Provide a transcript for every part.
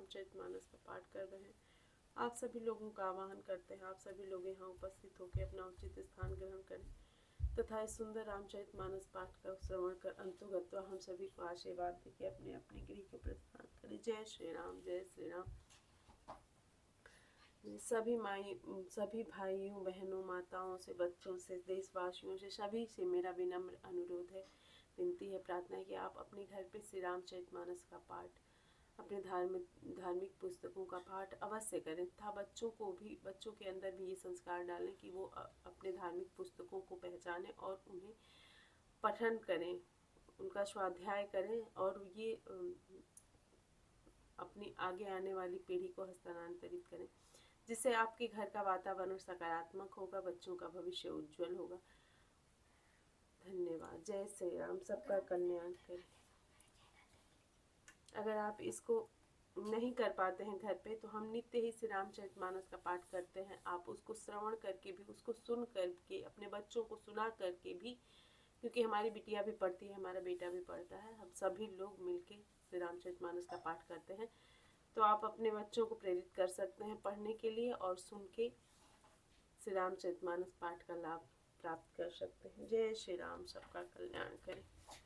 रामचरितमानस का पाठ कर रहे हैं। आप सभी लोगों का आवाहन करते हैं, आप सभी लोग यहाँ उपस्थित होकर अपना उचित स्थान ग्रहण करें तथा इस सुंदर रामचरितमानस पाठ का श्रवण कर अंतुगत हम सभी को आशीर्वाद देके अपने अपने गृह को प्रस्थान करें। जय श्री राम, जय श्री राम। सभी भाइयों बहनों माताओं से, बच्चों से, देशवासियों से, सभी से मेरा विनम्र अनुरोध है, विनती है, प्रार्थना है कि आप अपने घर पे श्री रामचरितमानस का पाठ, अपने धार्मिक पुस्तकों का पाठ अवश्य करें तथा बच्चों के अंदर भी ये संस्कार डालें कि वो अपने धार्मिक पुस्तकों को पहचानें और उन्हें पठन करें, उनका स्वाध्याय करें और ये अपनी आगे आने वाली पीढ़ी को हस्तांतरित करें, जिससे आपके घर का वातावरण सकारात्मक होगा, बच्चों का भविष्य उज्जवल होगा। धन्यवाद। जय श्री राम। सबका कल्याण करें। अगर आप इसको नहीं कर पाते हैं घर पे, तो हम नित्य ही श्री रामचरितमानस का पाठ करते हैं। आप उसको श्रवण करके भी, उसको सुन करके, अपने बच्चों को सुना करके भी, क्योंकि हमारी बिटिया भी पढ़ती है, हमारा बेटा भी पढ़ता है, हम सभी लोग मिलके श्री रामचरितमानस का पाठ करते हैं। तो आप अपने बच्चों को प्रेरित कर सकते हैं पढ़ने के लिए और सुन के श्री रामचरितमानस पाठ का लाभ प्राप्त कर सकते हैं। जय श्री राम। सबका कल्याण करें।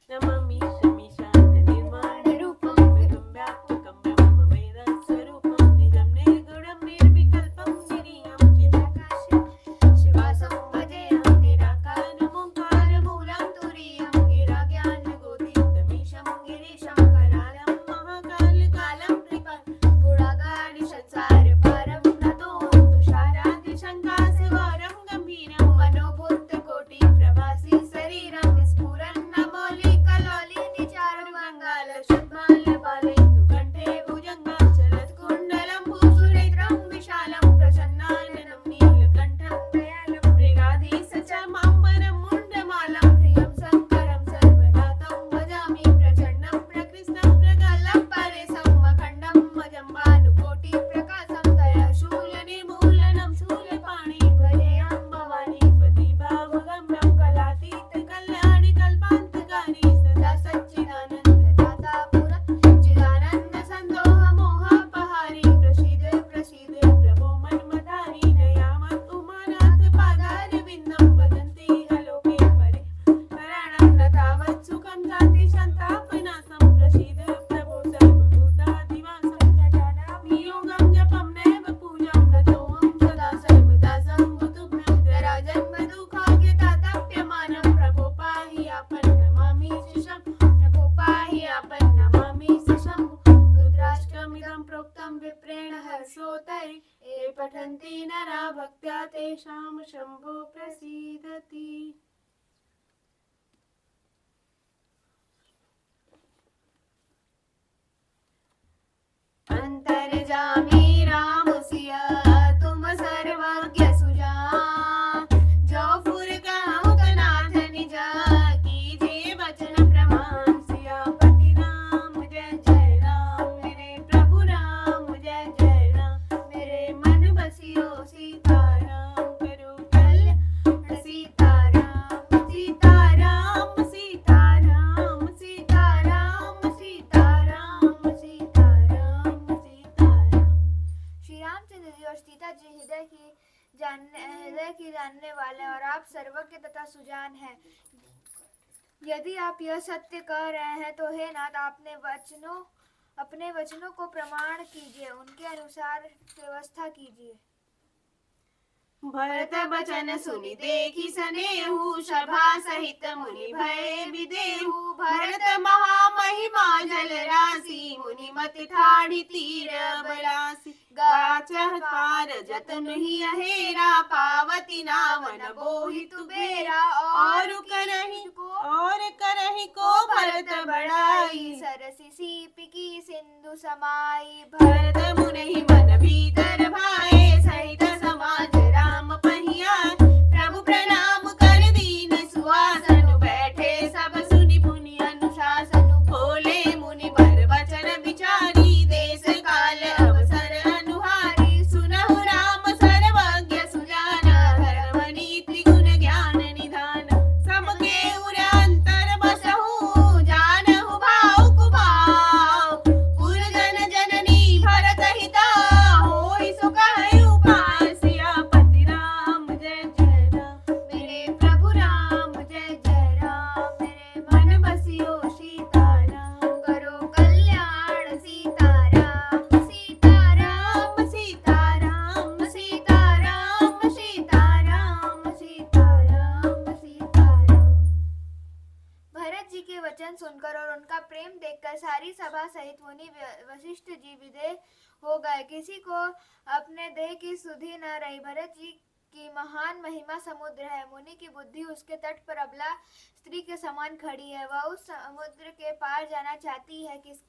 नमामि शमीशान निर्माण रूपम विगम व्यापकम ब्रह्म वेद स्वरूपम निजं निर्गुणं निर्विकल्पं निरीयं चिदाकाशं शिवासं भजेऽहं निराकारं ओंकारमूलं तुरीयं गिराज्ञानगोतीतमीशं गिरीशं करालं महाकालकालं कृपं गुणागानि संसारपारं नतोऽहं तुषारादिशङ्कासवारं गम्भीरं मनोभूतकोटि प्रभासी शरीरं पठन्ति नरा भक्त्या तेषां शम्भो प्रसीदति। अंतर्जामी राम सिया तुम सर्वज्ञ सुजान, जो फुर कहूँ नाथ निजा कीजिए वचन प्रमाण। सियापति राम जय जय राम, मेरे प्रभु राम जय जय राम, मेरे मन बसियो सीताराम करो कल्याण। सीताराम सीताराम सीताराम सीताराम सीताराम सीताराम। श्री रामचंद्र जी और सीता जी हृदय की जानने वाले और आप सर्वज्ञ तथा सुजान हैं। यदि आप यह सत्य कह रहे हैं तो हे नाथ अपने वचनों को प्रमाण कीजिए, उनके अनुसार व्यवस्था कीजिए। भरत बचन सुनि देखी सनेहु, सभा सहित मुनि भय विदेहु। भरत महामहिमा जल राशि, मुनि मति ठाढ़ी तीर बलासी। गाचह कारज तनु ही अहेरा, पावती नावन बोहितु बेरा। और करहि को भरत बड़ाई, सरसि सीपि की सिंधु समाई। भरत मुनि मन भीतर भाए, सहित समाज राम पहिया। प्रभु प्रणाम कर दीन सुआसन, बैठे सब सुनि पुनि अनुशासन। भोले मुनि बर वचन विचारी, देश काल अवसर अनुहारी। सुनहु राम सर्वज्ञ सुजाना, धर्म नीति गुण ज्ञान निधान। सबके उर अंतर बसहु, जानहु भाव कुभाव। पुर जन जननी भरत जी विदेह हो गए। किसी को अपने देह की सुधि न रही। भरत जी की महान महिमा समुद्र है। मुनि की बुद्धि उसके तट पर अबला स्त्री के समान खड़ी है। वह उस समुद्र के पार जाना चाहती है कि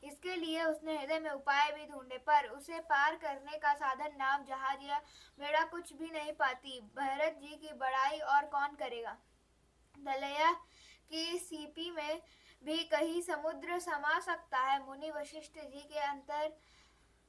इसके लिए उसने हृदय में उपाय भी ढूंढे, पर उसे पार करने का साधन नाव जहाज या बेड़ा कुछ भी नहीं पाती। भरत जी की बड़ाई और कौन करेगा। दलया की सीपी में भी कहीं समुद्र समा सकता है। मुनि वशिष्ठ जी के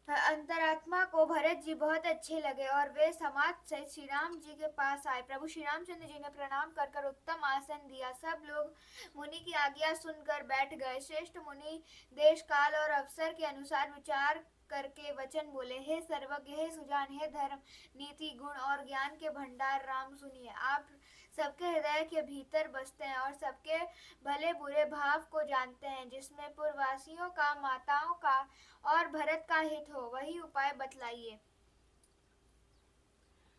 अंतरात्मा को भरत जी बहुत अच्छे लगे और वे समाज सहित श्री राम जी के पास आए। प्रभु श्री रामचंद्र जी ने प्रणाम कर कर उत्तम आसन दिया। सब लोग मुनि की आज्ञा सुनकर बैठ गए। श्रेष्ठ मुनि देश काल और अवसर के अनुसार विचार करके वचन बोले। हे सर्वज्ञ, हे सुजान, हे धर्म, नीति, गुण और ज्ञान के भंडार राम, सुनिए। आप सबके हृदय के भीतर बसते हैं और सबके भले बुरे भाव को जानते हैं। जिसमें पूर्ववासियों का, माताओं का और भरत का हित हो, वही उपाय बतलाइए।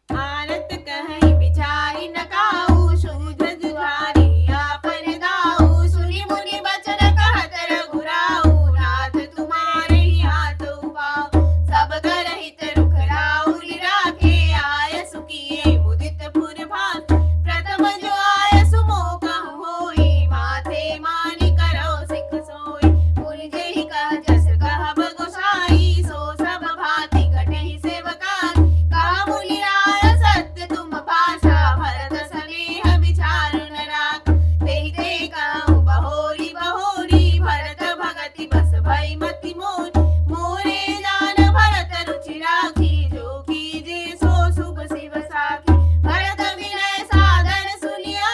आरत कहीं बिचारी न काऊ, सूझ जुझारी आपन दाऊ। सुनी मुनि बचन कहत रघुराऊ, नाथ तुम्हारे ही हाथ उपाऊ। सब कर हित रुख राउरी राखे, आय सुखिए मुदित पुर भात। प्रथम जो आय सुमो कहु होई, माथे मानि करो सिख सोई। पुनि जेहि कह जस कहब गोसाई, सो सब भांति घटहि सेवकाई। कहा मुनि राय सत्य तुम भाषा, भरत स्नेह विचार न राख। तेहि ते कहूँ बहोरी बहोरी, भरत भगति बस भई मति मोर। मोरे जान भरत रुचि राखी, जो कीजे सो शुभ शिव साखी। भरत विनय सादर सुनिया,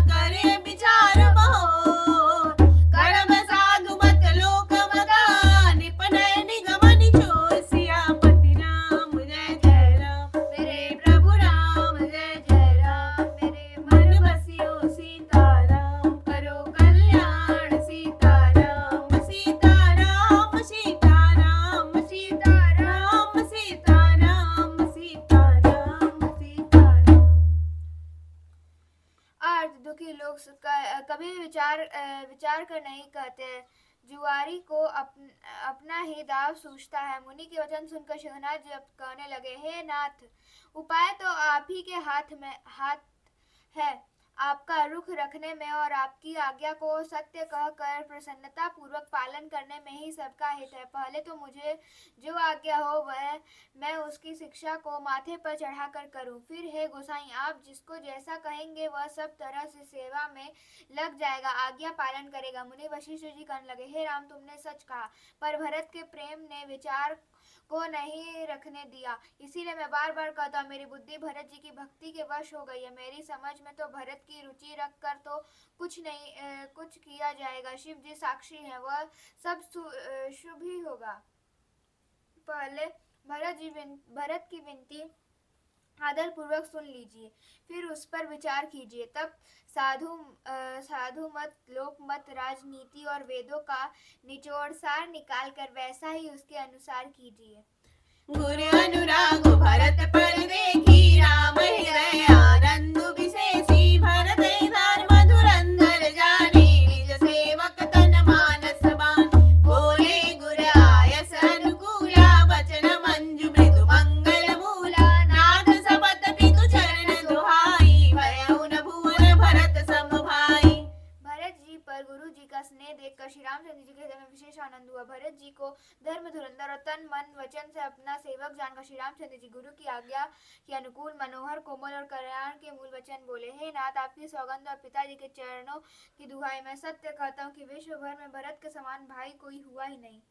करे विचार बहोर। कर्म साधु मत लोक मदान, निपनय निगम निचोर। सियापति राम जय जय राम, मेरे प्रभु राम जय जय राम। मेरे मन बसियो सीताराम, करो कल्याण सीताराम। सीताराम सीताराम सीताराम सीताराम सीताराम सीताराम। अर्थ दुखी लोग कभी विचार कर नहीं कहते। जुआरी को अपना ही दाव सूझता है। मुनि के वचन सुनकर शिवनाथ जी अब कहने लगे, हे नाथ, उपाय तो आप ही के हाथ है। आपका रुख रखने में और आपकी आज्ञा को सत्य कहकर प्रसन्नता पूर्वक पालन करने में ही सबका हित है। पहले तो मुझे जो आज्ञा हो वह मैं उसकी शिक्षा को माथे पर चढ़ाकर करूं। फिर हे गोसाई, आप जिसको जैसा कहेंगे वह सब तरह से सेवा में लग जाएगा, आज्ञा पालन करेगा। मुनि वशिष्ठ जी कहने लगे, हे राम, तुमने सच कहा, पर भरत के प्रेम ने विचार को नहीं रखने दिया। इसीलिए मैं बार बार कहता हूँ, मेरी बुद्धि भरत जी की भक्ति के वश हो गई है। मेरी समझ में तो भरत की रुचि रख कर तो कुछ किया जाएगा। शिव जी साक्षी है, वह सब शुभ ही होगा। पहले भरत की विनती आदर पूर्वक सुन लीजिए, फिर उस पर विचार कीजिए। तब साधु मत, लोक मत, राजनीति और वेदों का निचोड़ सार निकाल कर वैसा ही उसके अनुसार कीजिए। गुरु अनुराग भरत पर देखी, राम हृदय आनंद विशेषी। भरत धर्म धुरंधर जाने, निज सेवक तन मानस बान। बोले गुर आयस अनुकूला, बचन मंजु मृदु मंगल मूला। नाथ सपत पितु चरण दुहाई, भयउ न भुवन भरत सम भाई। भरत जी पर गुरु जी का स्नेह देखकर श्री रामचंद्र जी के हृदय में विशेष आनंद हुआ। भरत जी को धर्म धुरंधर और तन मन वचन से अपना सेवक जानकर श्री रामचंद्र जी गुरु की आज्ञा के अनुकूल, मनोहर, कोमल और कल्याण के मूल वचन बोले। हे नाथ, आपकी सौगंध और पिताजी के चरणों की दुहाई, मैं सत्य कहता हूँ कि विश्व भर में भरत के समान भाई कोई हुआ ही नहीं।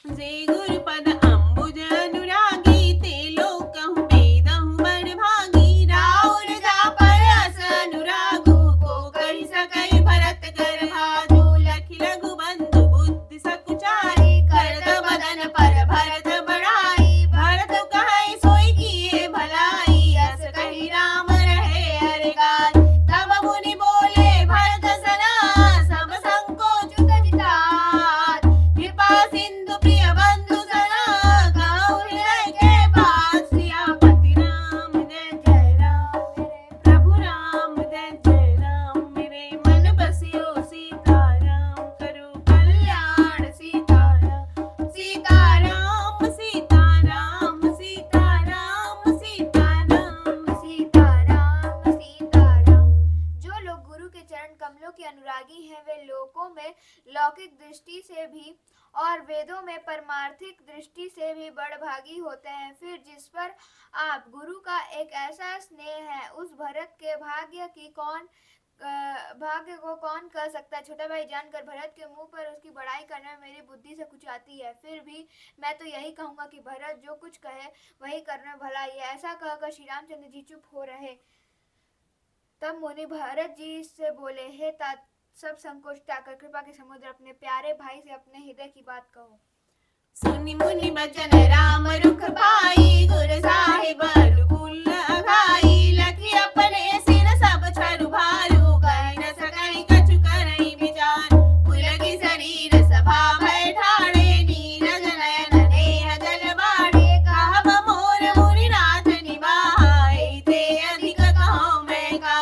जे गुरुपद अम्बुज अनुरागी, ते लोक कहूँ बेदहु बड़ भागी। राउर जा पर अस अनुरागु, को कहि सकई भरत कर भाजु। लखि लघु बंधु बुद्धि सकुचारी, करत बदन पर भरत बढ़ाई। भरत कहै सोई किए भलाई, अस कहि राम रहे हर गाल। तब मुनि बोले भरत सना, सब संकोच तज तात। कृपा सिंधु प्रिय दृष्टि से भी बड़भागी होते हैं। फिर जिस पर आप गुरु का एक ऐसा स्नेह है, उस भरत के भाग्य को कौन कह सकता है। छोटा भाई जानकर भरत के मुंह पर उसकी बड़ाई करने में मेरी बुद्धि से कुछ आती है। फिर भी मैं तो यही कहूंगा कि भरत जो कुछ कहे वही करना भला ही है। ऐसा कहकर श्री रामचंद्र जी चुप हो रहे। तब मुनि भरत जी से बोले, हे तात, सब संकोच त्यागकर कृपा के समुद्र अपने प्यारे भाई से अपने हृदय की बात कहो। सुनि मुनि बचन राम रुख भाई, गुरु साहिब अनुकूल अघाई। लखी अपने सिर सब छरु भारू, कहि न सकहि कछु करहि विचार। पुलकी शरीर सभा भय ठाणे, नीरज नयन नेह जल बाढ़े। कहब मोर मुनिनाथ निबाहाई, ते अधिक कहूँ मैं का।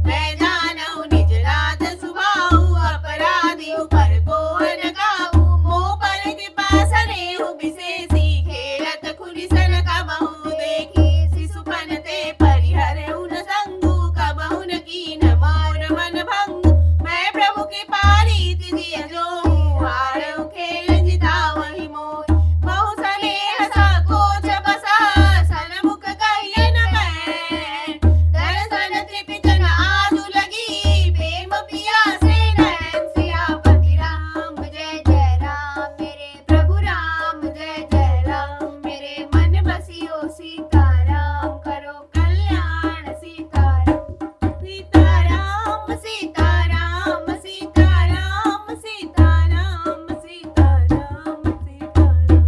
मैं जानऊ निज नाथ सुभाऊ, अपराधी पर को न काऊ। मोह पर कृपा सनेहु विशेषी, खेलत खुरिसन कबहु देखी। शिशुपन ते परिहरहु न संगु, कबहु न कीन मोर मन भंगु। मैं प्रभु के पारीति जिय जोहू, हारहु खेल जितावहि मोर। बहु सनेह सकोच बसा, सनमुख कहिए न कैं। दर्शन तृपित न आजु लगी, प्रेम पियासे नैन। सियापति राम जय जय राम, मेरे प्रभु राम जय जय राम। मेरे मन बसियो सीताराम, करो कल्याण सीताराम। सीताराम सीताराम सीताराम सीताराम सीताराम सीताराम।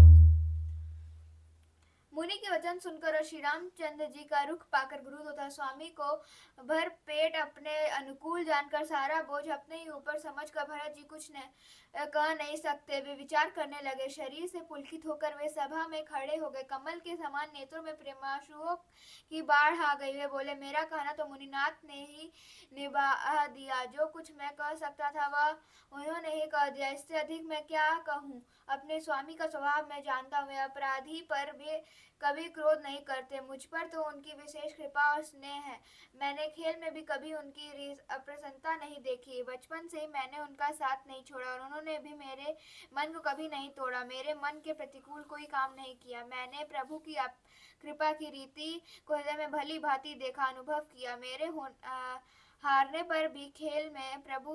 मुनि के वचन सुनकर और श्री रामचंद्र जी का रुख पाकर गुरु तथा स्वामी को भर पेट अपने अनुकूल जानकर सारा बोझ अपने ही ऊपर समझकर भरत जी कुछ कह नहीं सकते। वे विचार करने लगे। शरीर से पुलकित होकर वे सभा में खड़े हो गए। कमल के समान नेत्रों में प्रेमाश्रुओं की बाढ़ आ गई। वे बोले, मेरा कहना तो मुनिनाथ ने ही निभा दिया। जो कुछ मैं कह सकता था वह उन्होंने ही कह दिया। इससे अधिक मैं क्या कहूँ। अपने स्वामी का स्वभाव मैं जानता हूँ। वे अपराधी पर भी कभी क्रोध नहीं करते। मुझ पर तो उनकी विशेष कृपा और स्नेह है। मैंने खेल में भी कभी उनकी अप्रसन्नता नहीं देखी। बचपन से ही मैंने उनका साथ नहीं छोड़ा और उन्होंने भी मेरे मन को कभी नहीं तोड़ा। मेरे मन के प्रतिकूल कोई काम नहीं किया। मैंने प्रभु की कृपा की रीति को हृदय में भली भांति देखा, अनुभव किया। मेरे हारने पर भी खेल में प्रभु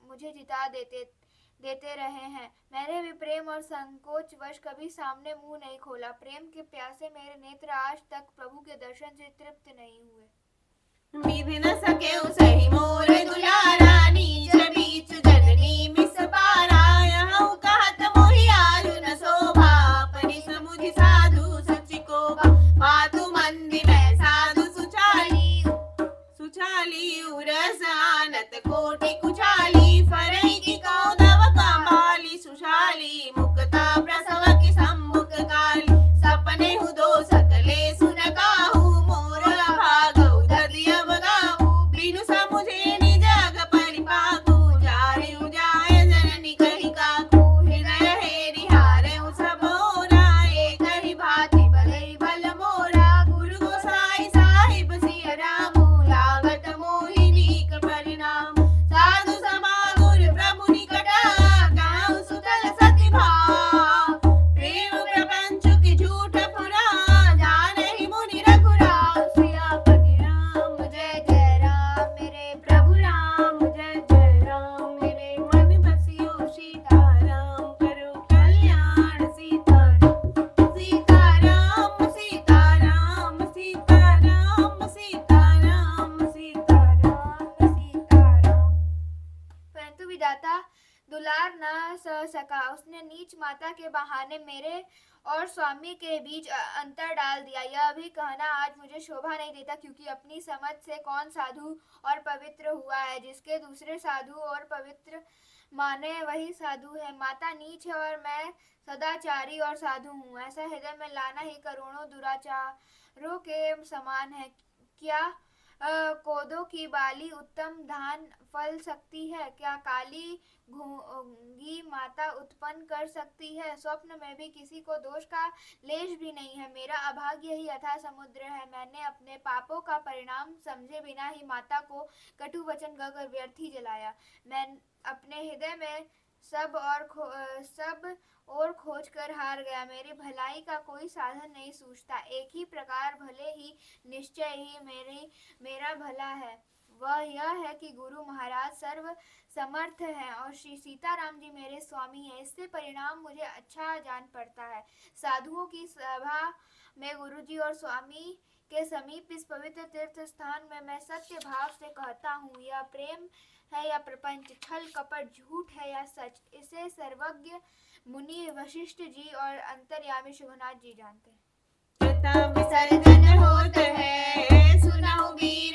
मुझे जिता देते रहे हैं। मैंने भी प्रेम और संकोच वश कभी सामने मुंह नहीं खोला। प्रेम के प्यासे मेरे नेत्र आज तक प्रभु के दर्शन से तृप्त नहीं हुए। विधि न सकेउ सही मोर दुलारा, नीच बीच जननी मिस पारा। यहूँ कहत मोहि आरु न शोभा, अपनी समुझि साधु सचि कोबा। मातु मंदी मैं साधु सुचाली उरस आनत कोटि कुचाली। फरई की कौदव कमाली, सुशाली मुक्ता प्रसव की सम्मुख काली। सपने हु दो सकले सुन काहू, मोर अभागउ ददिय बगाहू। बिनु समुझे निज अग परिपाकू, जारिउ जाय जननी कहि काकू। हृदय हेरि हारउ सब ओरा, एक ही भांति भलई भल मोरा। गुरु गोसाई साहिब सिय रामू, लागत मोहि नीक परिणाम। साधु समा गुरु प्रभु निकटा, कहउँ सुतल सति भाव। प्रेम प्रपंच की झूठ पुरा, जानहि मुनि रघुराव। सियापति राम जय जय राम, मेरे प्रभु राम जय जय राम। मेरे मन बसियो सीताराम, करो कल्याण सीताराम। सीताराम सीताराम सीताराम सीताराम सीताराम सीताराम। परंतु विधाता दुलार न सह सका। उसने नीच माता के बहाने मेरे और स्वामी के बीच अंतर डाल दिया। यह भी कहना आज मुझे शोभा नहीं देता, क्योंकि अपनी समझ से कौन साधु और पवित्र हुआ है। जिसके दूसरे साधु और पवित्र माने वही साधु है। माता नीच है और मैं सदाचारी और साधु हूँ। ऐसा हृदय में लाना ही करोड़ों दुराचारों के समान है। क्या कोदो की बाली उत्तम धान फल सकती है? क्या काली गूंगी माता उत्पन्न कर सकती है? स्वप्न में भी किसी को दोष का लेश भी नहीं है। मेरा अभाग्य ही अथाह समुद्र है। मैंने अपने पापों का परिणाम समझे बिना ही माता को कटु वचन कहकर व्यर्थ ही जलाया। मैं अपने हृदय में सब और खोज कर हार गया। मेरी भलाई का कोई साधन नहीं सूझता। एक ही प्रकार भले ही निश्चय ही मेरा भला है, वह यह है कि गुरु महाराज सर्व समर्थ हैं और श्री सीताराम जी मेरे स्वामी हैं। इससे परिणाम मुझे अच्छा जान पड़ता है। साधुओं की सभा में गुरुजी और स्वामी के समीप इस पवित्र तीर्थ स्थान में मैं सत्य भाव से कहता हूँ, यह प्रेम है या प्रपंच, छल कपट, झूठ है या सच, इसे सर्वज्ञ मुनि वशिष्ठ जी और अंतर्यामी शुभनाथ जी जानते हैं। तब विसर्जन होता है, सुना हो वीर